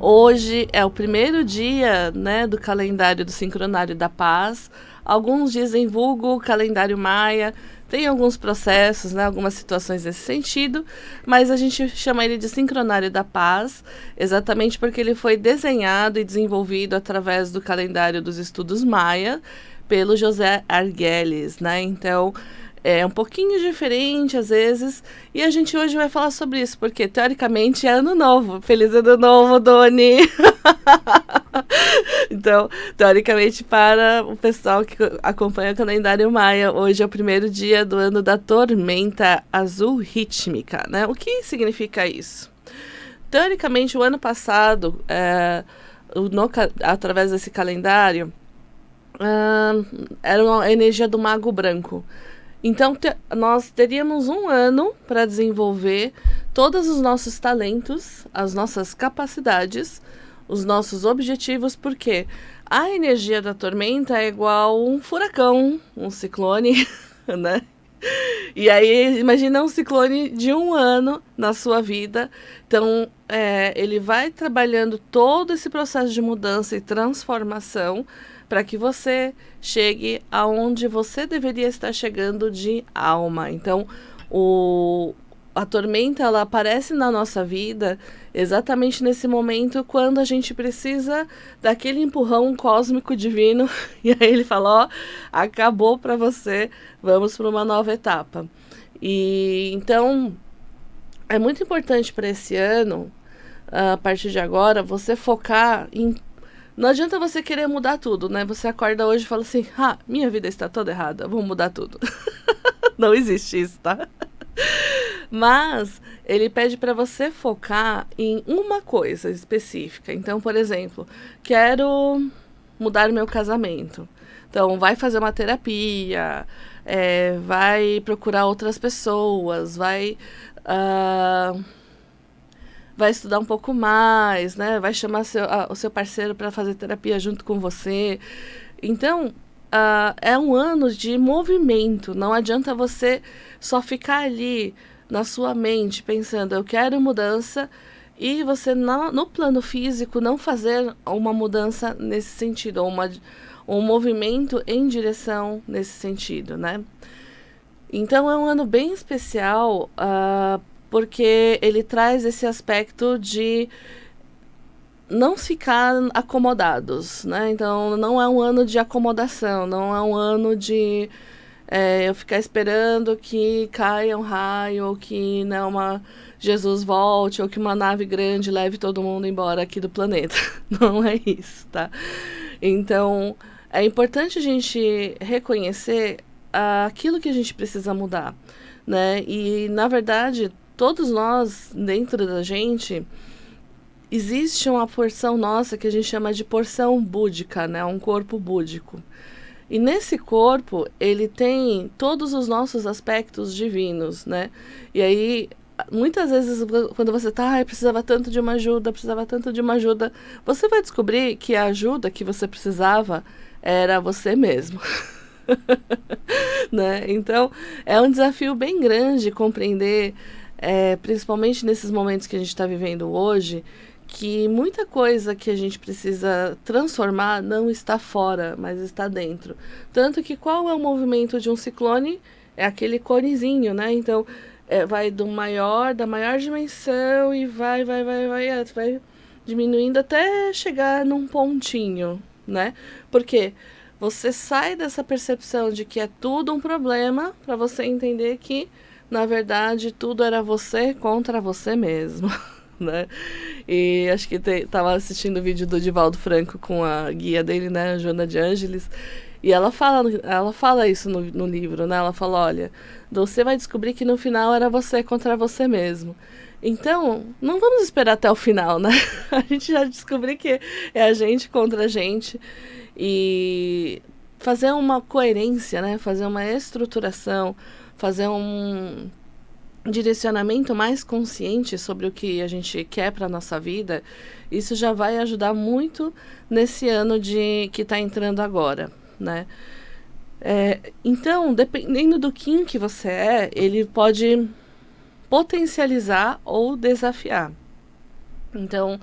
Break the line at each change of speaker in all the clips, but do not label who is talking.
Hoje é o primeiro dia, né, do calendário do Sincronário da Paz. Alguns dizem vulgo calendário maia. Tem alguns processos, né, algumas situações nesse sentido, mas a gente chama ele de Sincronário da Paz, exatamente porque ele foi desenhado e desenvolvido através do calendário dos estudos maia pelo José Argüelles, né? Então, é um pouquinho diferente às vezes, e a gente hoje vai falar sobre isso, porque teoricamente é ano novo. Feliz ano novo, Doni! Então, teoricamente, para o pessoal que acompanha o calendário maia, hoje é o primeiro dia do ano da tormenta azul rítmica, né? O que significa isso? Teoricamente, o ano passado, através desse calendário, era a energia do mago branco. Então, nós teríamos um ano para desenvolver todos os nossos talentos, as nossas capacidades, os nossos objetivos, porque a energia da tormenta é igual um furacão, um ciclone, né? E aí, imagina um ciclone de um ano na sua vida. Então, ele vai trabalhando todo esse processo de mudança e transformação para que você chegue aonde você deveria estar chegando de alma. Então, a tormenta, ela aparece na nossa vida exatamente nesse momento quando a gente precisa daquele empurrão cósmico divino. E aí ele fala, ó, acabou para você, vamos para uma nova etapa. E então, é muito importante para esse ano, a partir de agora, você focar em... Não adianta você querer mudar tudo, né? Você acorda hoje e fala assim, minha vida está toda errada, vou mudar tudo. Não existe isso, tá? Mas ele pede para você focar em uma coisa específica. Então, por exemplo, quero mudar meu casamento. Então, vai fazer uma terapia, vai procurar outras pessoas, vai estudar um pouco mais, né? Vai chamar o seu parceiro para fazer terapia junto com você. Então, é um ano de movimento. Não adianta você só ficar ali na sua mente pensando, eu quero mudança, e você no plano físico não fazer uma mudança nesse sentido, ou um movimento em direção nesse sentido, né? Então é um ano bem especial, porque ele traz esse aspecto de não ficar acomodados, né? Então não é um ano de acomodação, não é um ano de eu ficar esperando que caia um raio, ou que Jesus volte, ou que uma nave grande leve todo mundo embora aqui do planeta. Não é isso, tá? Então, é importante a gente reconhecer aquilo que a gente precisa mudar, né? E, na verdade, todos nós, dentro da gente, existe uma porção nossa que a gente chama de porção búdica, né? Um corpo búdico. E nesse corpo, ele tem todos os nossos aspectos divinos, né? E aí, muitas vezes, quando você tá, precisava tanto de uma ajuda, você vai descobrir que a ajuda que você precisava era você mesmo. Né? Então, é um desafio bem grande compreender, principalmente nesses momentos que a gente está vivendo hoje, que muita coisa que a gente precisa transformar não está fora, mas está dentro. Tanto que qual é o movimento de um ciclone? É aquele conezinho, né? Então, vai da maior dimensão e vai diminuindo até chegar num pontinho, né? Porque você sai dessa percepção de que é tudo um problema para você entender que, na verdade, tudo era você contra você mesmo. Né? E acho que tava assistindo o vídeo do Divaldo Franco com a guia dele, né, a Joana de Ângeles, e ela fala isso no livro, né? Ela fala, olha, você vai descobrir que no final era você contra você mesmo. Então, não vamos esperar até o final, né? A gente já descobriu que é a gente contra a gente, e fazer uma coerência, né? Fazer uma estruturação, fazer um direcionamento mais consciente sobre o que a gente quer para a nossa vida, isso já vai ajudar muito nesse ano que está entrando agora, né? Então, dependendo do Kim que você ele pode potencializar ou desafiar. Então,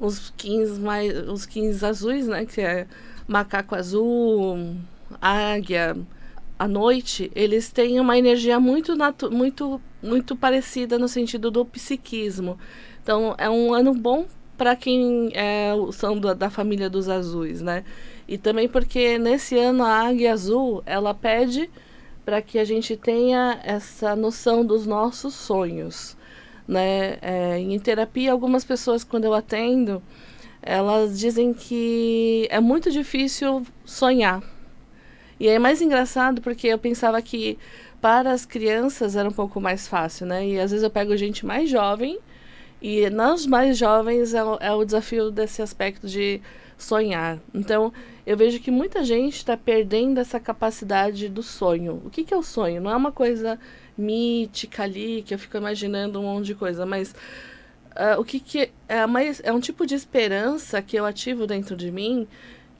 os 15 azuis, né, que é macaco azul, águia, à noite, eles têm uma energia muito parecida no sentido do psiquismo. Então, é um ano bom para quem são da família dos azuis, né? E também porque nesse ano a águia azul, ela pede para que a gente tenha essa noção dos nossos sonhos, né? Em terapia, algumas pessoas, quando eu atendo, elas dizem que é muito difícil sonhar. E é mais engraçado porque eu pensava que para as crianças era um pouco mais fácil, né? E às vezes eu pego gente mais jovem e nos mais jovens é o desafio desse aspecto de sonhar. Então, eu vejo que muita gente está perdendo essa capacidade do sonho. O que é o sonho? Não é uma coisa mítica ali, que eu fico imaginando um monte de coisa, mas o que é um tipo de esperança que eu ativo dentro de mim,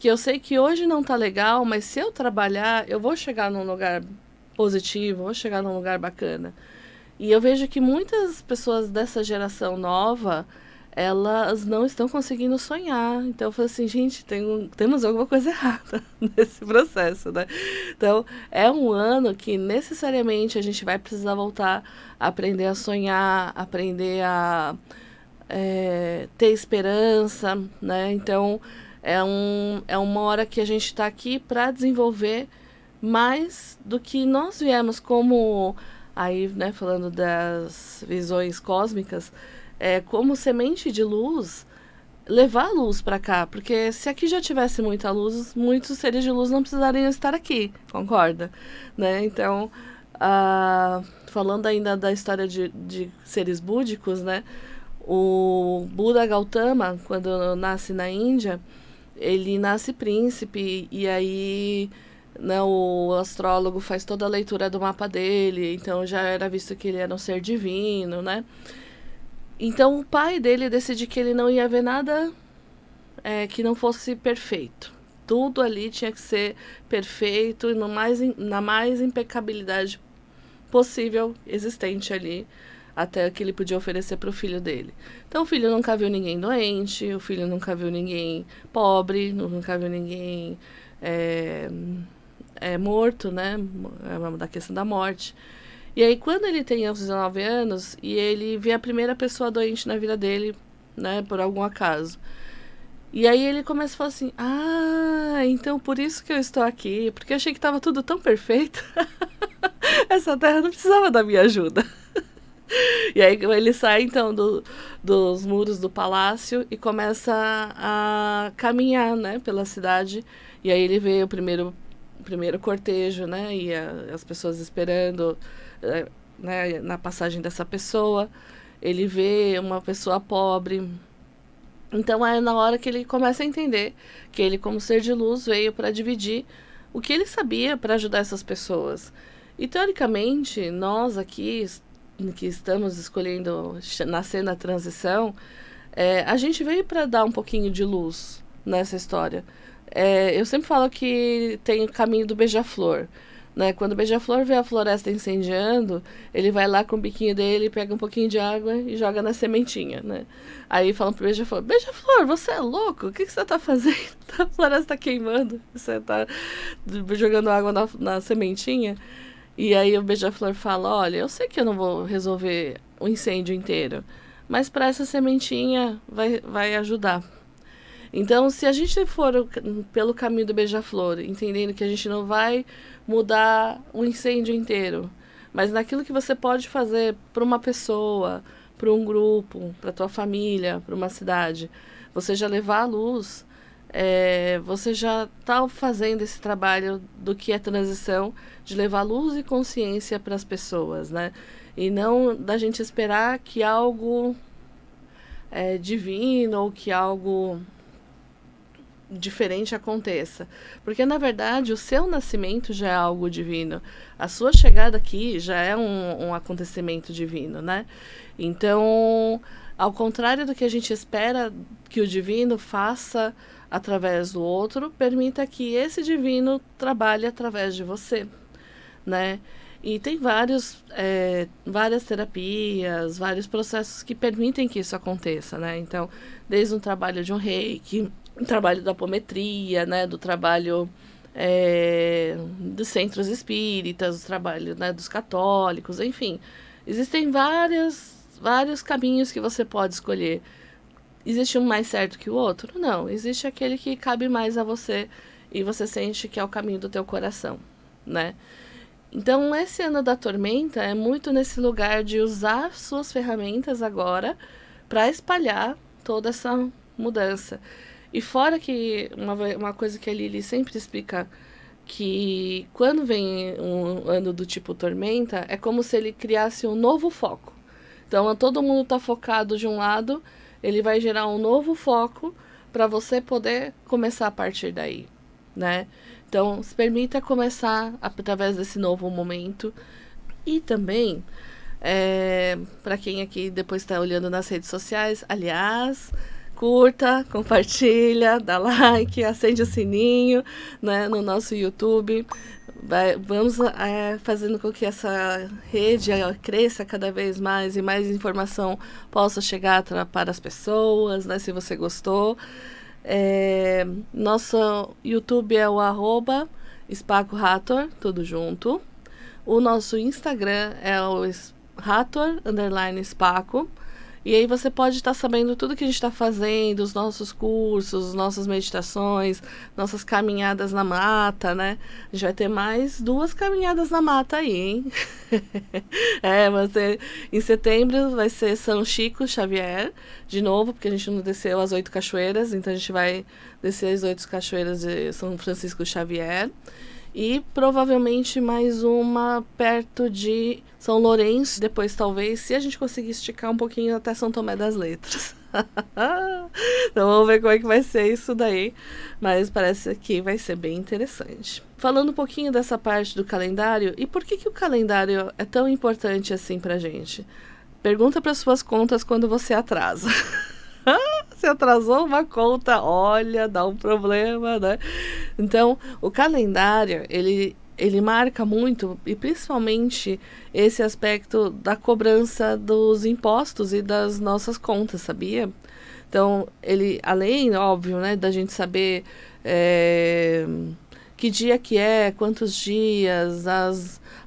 que eu sei que hoje não tá legal, mas se eu trabalhar, eu vou chegar num lugar positivo, vou chegar num lugar bacana. E eu vejo que muitas pessoas dessa geração nova, elas não estão conseguindo sonhar. Então eu falei assim, gente, temos alguma coisa errada nesse processo, né? Então é um ano que necessariamente a gente vai precisar voltar a aprender a sonhar, aprender a ter esperança, né? Então é uma hora que a gente está aqui para desenvolver mais do que nós viemos como aí, né, falando das visões cósmicas, como semente de luz, levar a luz para cá, porque se aqui já tivesse muita luz, muitos seres de luz não precisariam estar aqui, concorda? Né? Então, falando ainda da história de seres búdicos, né, o Buda Gautama, quando nasce na Índia, ele nasce príncipe e aí, né, o astrólogo faz toda a leitura do mapa dele, então já era visto que ele era um ser divino, né? Então o pai dele decidiu que ele não ia ver nada que não fosse perfeito. Tudo ali tinha que ser perfeito e na mais impecabilidade possível existente ali, até que ele podia oferecer para o filho dele. Então o filho nunca viu ninguém doente, o filho nunca viu ninguém pobre, nunca viu ninguém morto, né? Da questão da morte. E aí quando ele tem os 19 anos e ele vê a primeira pessoa doente na vida dele, né? Por algum acaso. E aí ele começa a falar assim, então por isso que eu estou aqui, porque eu achei que estava tudo tão perfeito. Essa terra não precisava da minha ajuda. E aí ele sai então dos muros do palácio e começa a caminhar, né, pela cidade. E aí ele vê o primeiro cortejo, né, e as pessoas esperando, né, na passagem dessa pessoa. Ele vê uma pessoa pobre. Então é na hora que ele começa a entender que ele, como ser de luz, veio para dividir o que ele sabia para ajudar essas pessoas. E teoricamente, nós aqui que estamos escolhendo nascer na transição, a gente veio para dar um pouquinho de luz nessa história. Eu sempre falo que tem o caminho do beija-flor. Né? Quando o beija-flor vê a floresta incendiando, ele vai lá com o biquinho dele, pega um pouquinho de água e joga na sementinha, né? Aí falam pro beija-flor, beija-flor, você é louco? O que você tá fazendo? A floresta tá queimando, você tá jogando água na sementinha. E aí o beija-flor fala, olha, eu sei que eu não vou resolver o incêndio inteiro, mas para essa sementinha vai ajudar. Então, se a gente for pelo caminho do beija-flor, entendendo que a gente não vai mudar o incêndio inteiro, mas naquilo que você pode fazer para uma pessoa, para um grupo, para tua família, para uma cidade, você já levar a luz, você já está fazendo esse trabalho do que é transição, de levar luz e consciência para as pessoas, né? E não da gente esperar que algo divino ou que algo diferente aconteça. Porque, na verdade, o seu nascimento já é algo divino. A sua chegada aqui já é um acontecimento divino, né? Então, ao contrário do que a gente espera que o divino faça através do outro, permita que esse divino trabalhe através de você, né? E tem várias terapias, vários processos que permitem que isso aconteça, né? Então, desde um trabalho de um reiki, um trabalho da apometria, né? Do trabalho dos centros espíritas, do trabalho, né, dos católicos, enfim. Existem vários caminhos que você pode escolher. Existe um mais certo que o outro? Não. Existe aquele que cabe mais a você e você sente que é o caminho do teu coração, né? Então, esse ano da tormenta é muito nesse lugar de usar suas ferramentas agora para espalhar toda essa mudança. E fora que uma coisa que a Lili sempre explica, que quando vem um ano do tipo tormenta, é como se ele criasse um novo foco. Então, todo mundo está focado de um lado, ele vai gerar um novo foco para você poder começar a partir daí, né? Então, se permita começar através desse novo momento. E também, para quem aqui depois está olhando nas redes sociais, aliás, curta, compartilha, dá like, acende o sininho, né, no nosso YouTube. Vamos fazendo com que essa rede cresça cada vez mais e mais informação possa chegar para as pessoas, né, se você gostou. Nosso YouTube é o @SpacoRator, tudo junto. O nosso Instagram é o Rator_Spaco. E aí você pode estar sabendo tudo que a gente está fazendo, os nossos cursos, nossas meditações, nossas caminhadas na mata, né? A gente vai ter mais 2 caminhadas na mata aí, hein? Em setembro vai ser São Chico Xavier, de novo, porque a gente não desceu as 8 cachoeiras, então a gente vai descer as 8 cachoeiras de São Francisco Xavier. E provavelmente mais uma perto de São Lourenço, depois talvez, se a gente conseguir esticar um pouquinho até São Tomé das Letras. Então vamos ver como é que vai ser isso daí, mas parece que vai ser bem interessante. Falando um pouquinho dessa parte do calendário, e por que o calendário é tão importante assim pra gente? Pergunta para suas contas quando você atrasa. Se atrasou uma conta, olha, dá um problema, né? Então, o calendário, ele marca muito, e principalmente esse aspecto da cobrança dos impostos e das nossas contas, sabia? Então, ele, além, óbvio, né, da gente saber que dia que é, quantos dias,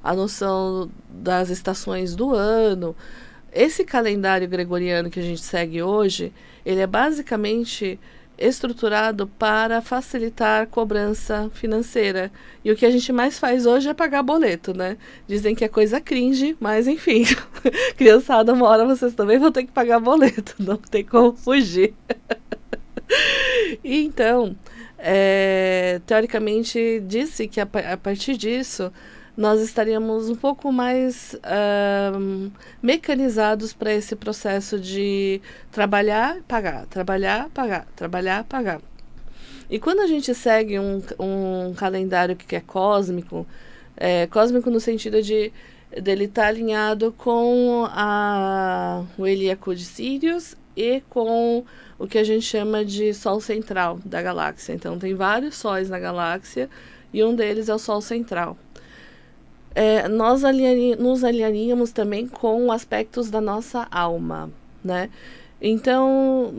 a noção das estações do ano. Esse calendário gregoriano que a gente segue hoje, ele é basicamente estruturado para facilitar a cobrança financeira. E o que a gente mais faz hoje é pagar boleto, né? Dizem que é coisa cringe, mas enfim. Criançada, uma hora vocês também vão ter que pagar boleto, não tem como fugir. E então, teoricamente, disse que a partir disso nós estaríamos um pouco mais mecanizados para esse processo de trabalhar, pagar, trabalhar, pagar, trabalhar, pagar. E quando a gente segue um calendário que é cósmico, cósmico no sentido de dele estar alinhado com o helíaco de Sírius e com o que a gente chama de Sol central da galáxia. Então, tem vários sóis na galáxia e um deles é o Sol central. Nós nos alinharíamos também com aspectos da nossa alma, né? Então,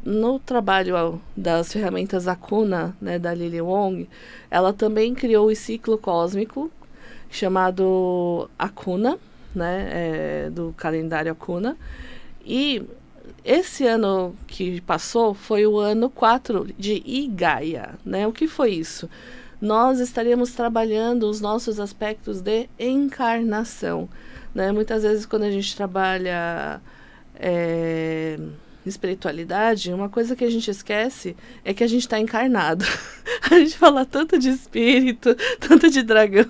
no trabalho das ferramentas Akuna, né, da Lili Wong, ela também criou o ciclo cósmico, chamado Akuna, né, do calendário Akuna. E esse ano que passou foi o ano 4 de Igaia, né? O que foi isso? Nós estaríamos trabalhando os nossos aspectos de encarnação, né? Muitas vezes quando a gente trabalha espiritualidade, uma coisa que a gente esquece é que a gente está encarnado. A gente fala tanto de espírito, tanto de dragão,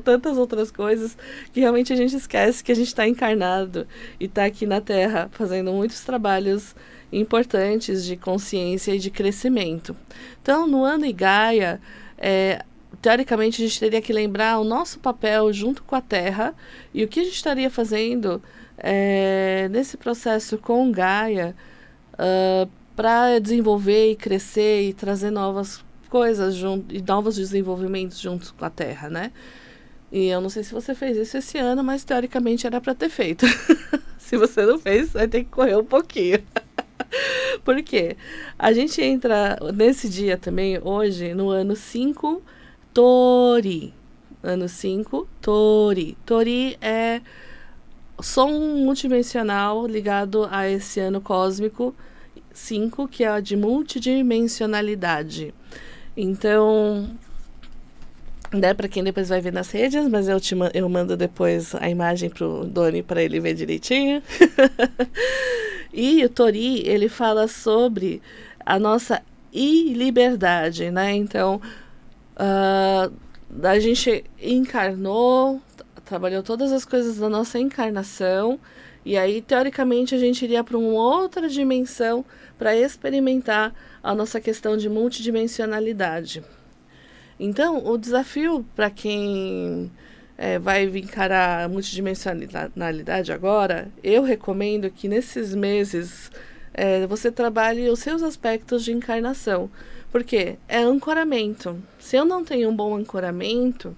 tantas outras coisas, que realmente a gente esquece que a gente está encarnado e está aqui na Terra fazendo muitos trabalhos importantes de consciência e de crescimento. Então, no ano Igaia, teoricamente a gente teria que lembrar o nosso papel junto com a Terra e o que a gente estaria fazendo nesse processo com Gaia para desenvolver e crescer e trazer novas coisas e novos desenvolvimentos junto com a Terra, né? E eu não sei se você fez isso esse ano, mas teoricamente era para ter feito. Se você não fez, vai ter que correr um pouquinho. Por quê? A gente entra nesse dia também, hoje, no ano 5 Tori. Ano 5 Tori. Tori é som multidimensional ligado a esse ano cósmico 5, que é a de multidimensionalidade. Então, né, para quem depois vai ver nas redes, mas eu mando depois a imagem pro Doni para ele ver direitinho. E o Tori, ele fala sobre a nossa iliberdade, né? Então, a gente encarnou, trabalhou todas as coisas da nossa encarnação, e aí, teoricamente, a gente iria para uma outra dimensão para experimentar a nossa questão de multidimensionalidade. Então, o desafio para quem vai encarar a multidimensionalidade agora, eu recomendo que nesses meses você trabalhe os seus aspectos de encarnação. Porque é ancoramento. Se eu não tenho um bom ancoramento,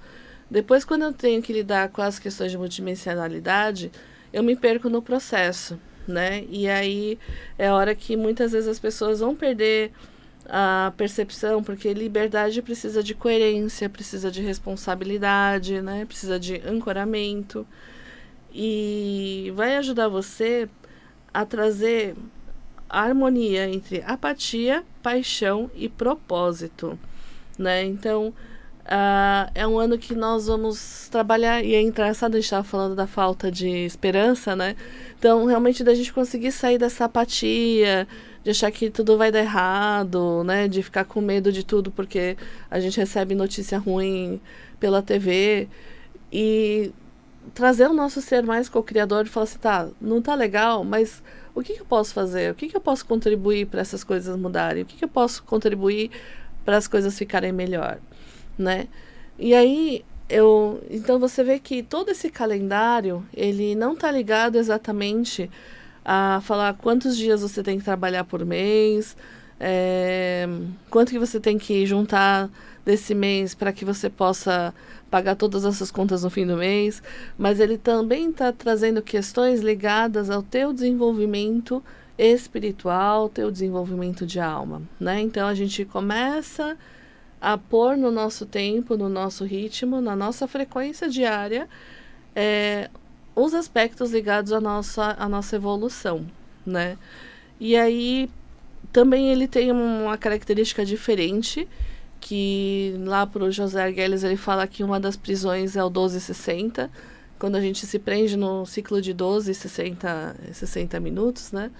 depois quando eu tenho que lidar com as questões de multidimensionalidade, eu me perco no processo, né? E aí é a hora que muitas vezes as pessoas vão perder a percepção, porque liberdade precisa de coerência, precisa de responsabilidade, né? Precisa de ancoramento. E vai ajudar você a trazer a harmonia entre apatia, paixão e propósito, né? Então, é um ano que nós vamos trabalhar, e é engraçado, a gente estava falando da falta de esperança, né? Então, realmente, da gente conseguir sair dessa apatia, de achar que tudo vai dar errado, né? De ficar com medo de tudo porque a gente recebe notícia ruim pela TV, e trazer o nosso ser mais co-criador e falar assim, tá, não tá legal, mas o que eu posso fazer? O que eu posso contribuir para essas coisas mudarem? O que eu posso contribuir para as coisas ficarem melhor, né? E aí, então você vê que todo esse calendário, ele não está ligado exatamente a falar quantos dias você tem que trabalhar por mês, quanto que você tem que juntar desse mês para que você possa pagar todas as suas contas no fim do mês, mas ele também está trazendo questões ligadas ao teu desenvolvimento espiritual, teu desenvolvimento de alma, né? Então a gente começa a pôr no nosso tempo, no nosso ritmo, na nossa frequência diária, os aspectos ligados à nossa evolução, né? E aí também ele tem uma característica diferente, que lá para o José Arguelles ele fala que uma das prisões é o 12:60, quando a gente se prende no ciclo de 12, 60 minutos, né?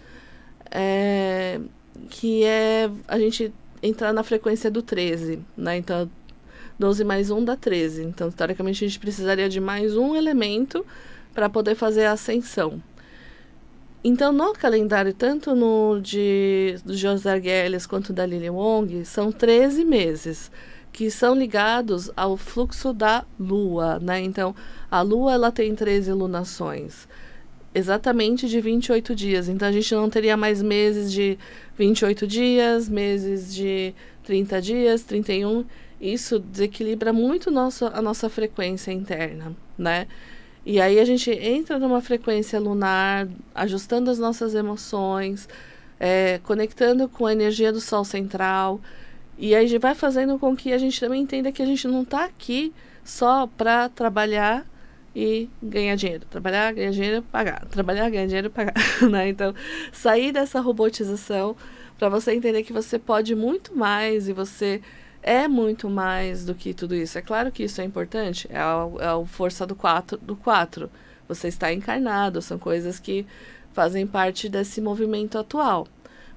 Que é a gente entrar na frequência do 13, né? Então, 12 mais 1 dá 13. Então, teoricamente, a gente precisaria de mais um elemento para poder fazer a ascensão. Então, no calendário, tanto no do José Arguelles quanto da Lilian Wong, são 13 meses, que são ligados ao fluxo da Lua, né? Então, a Lua, ela tem 13 lunações, exatamente de 28 dias. Então, a gente não teria mais meses de 28 dias, meses de 30 dias, 31. Isso desequilibra muito a nossa frequência interna, né? E aí a gente entra numa frequência lunar, ajustando as nossas emoções, conectando com a energia do Sol central. E aí a gente vai fazendo com que a gente também entenda que a gente não está aqui só para trabalhar e ganhar dinheiro. Trabalhar, ganhar dinheiro, pagar. Trabalhar, ganhar dinheiro, pagar. Né? Então, sair dessa robotização para você entender que você pode muito mais e você é muito mais do que tudo isso. É claro que isso é importante, é a força do 4. Você está encarnado, são coisas que fazem parte desse movimento atual.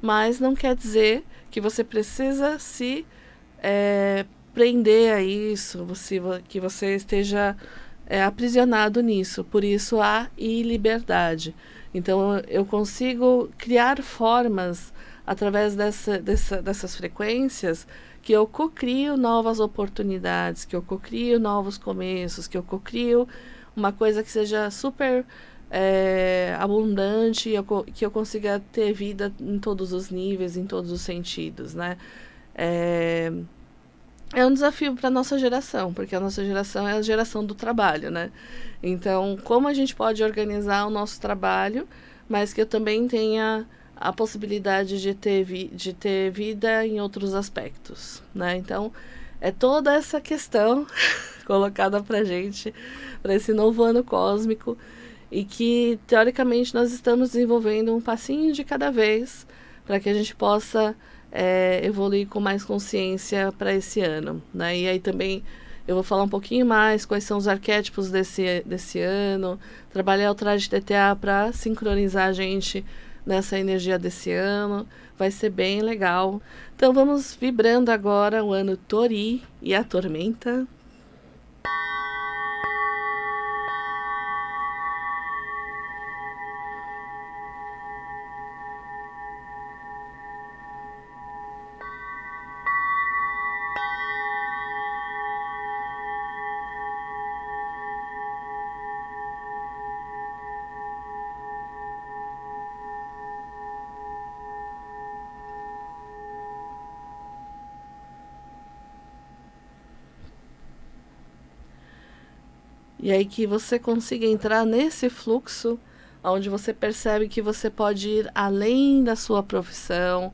Mas não quer dizer que você precisa se prender a isso, que você esteja aprisionado nisso. Por isso há iliberdade. Então eu consigo criar formas através dessas frequências, que eu cocrio novas oportunidades, que eu cocrio novos começos, que eu cocrio uma coisa que seja super abundante, que eu consiga ter vida em todos os níveis, em todos os sentidos, né? é um desafio para nossa geração, porque a nossa geração é a geração do trabalho, né? Então, como a gente pode organizar o nosso trabalho, mas que eu também tenha a possibilidade de ter vida em outros aspectos, né? Então, é toda essa questão colocada pra gente, para esse novo ano cósmico, e que, teoricamente, nós estamos desenvolvendo um passinho de cada vez para que a gente possa evoluir com mais consciência para esse ano, né? E aí também eu vou falar um pouquinho mais quais são os arquétipos desse ano, trabalhar o traje TTA para sincronizar a gente nessa energia desse ano, vai ser bem legal. Então vamos vibrando agora o ano Tori e a Tormenta. E aí que você consiga entrar nesse fluxo onde você percebe que você pode ir além da sua profissão,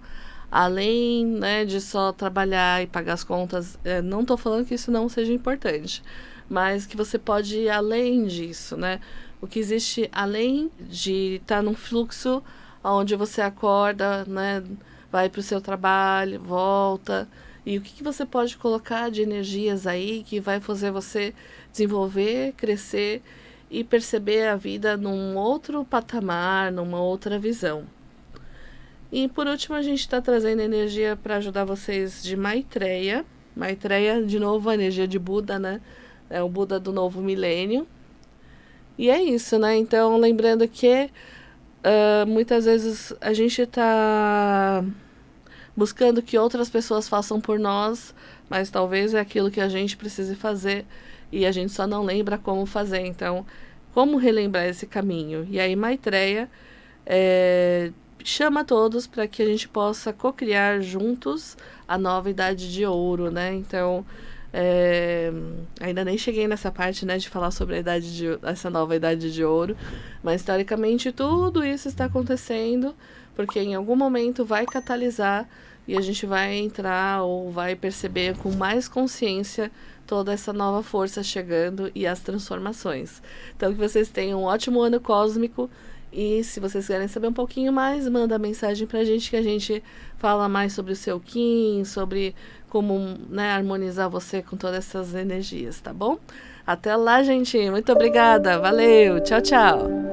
além, né, de só trabalhar e pagar as contas. Não estou falando que isso não seja importante, mas que você pode ir além disso, né? O que existe além de estar num fluxo onde você acorda, né, vai para o seu trabalho, volta. E o que você pode colocar de energias aí que vai fazer você desenvolver, crescer e perceber a vida num outro patamar, numa outra visão. E por último, a gente está trazendo energia para ajudar vocês de Maitreya. Maitreya, de novo, a energia de Buda, né? É o Buda do novo milênio. E é isso, né? Então, lembrando que muitas vezes a gente está buscando que outras pessoas façam por nós, mas talvez é aquilo que a gente precise fazer e a gente só não lembra como fazer. Então, como relembrar esse caminho? E aí, Maitreya chama todos para que a gente possa co-criar juntos a nova idade de ouro, né? Então, ainda nem cheguei nessa parte, né, de falar sobre essa nova idade de ouro, mas teoricamente tudo isso está acontecendo porque em algum momento vai catalisar e a gente vai entrar ou vai perceber com mais consciência toda essa nova força chegando e as transformações. Então que vocês tenham um ótimo ano cósmico e se vocês querem saber um pouquinho mais, manda mensagem pra gente que a gente fala mais sobre o seu Kim, sobre como, né, harmonizar você com todas essas energias, tá bom? Até lá, gente. Muito obrigada. Valeu. Tchau, tchau.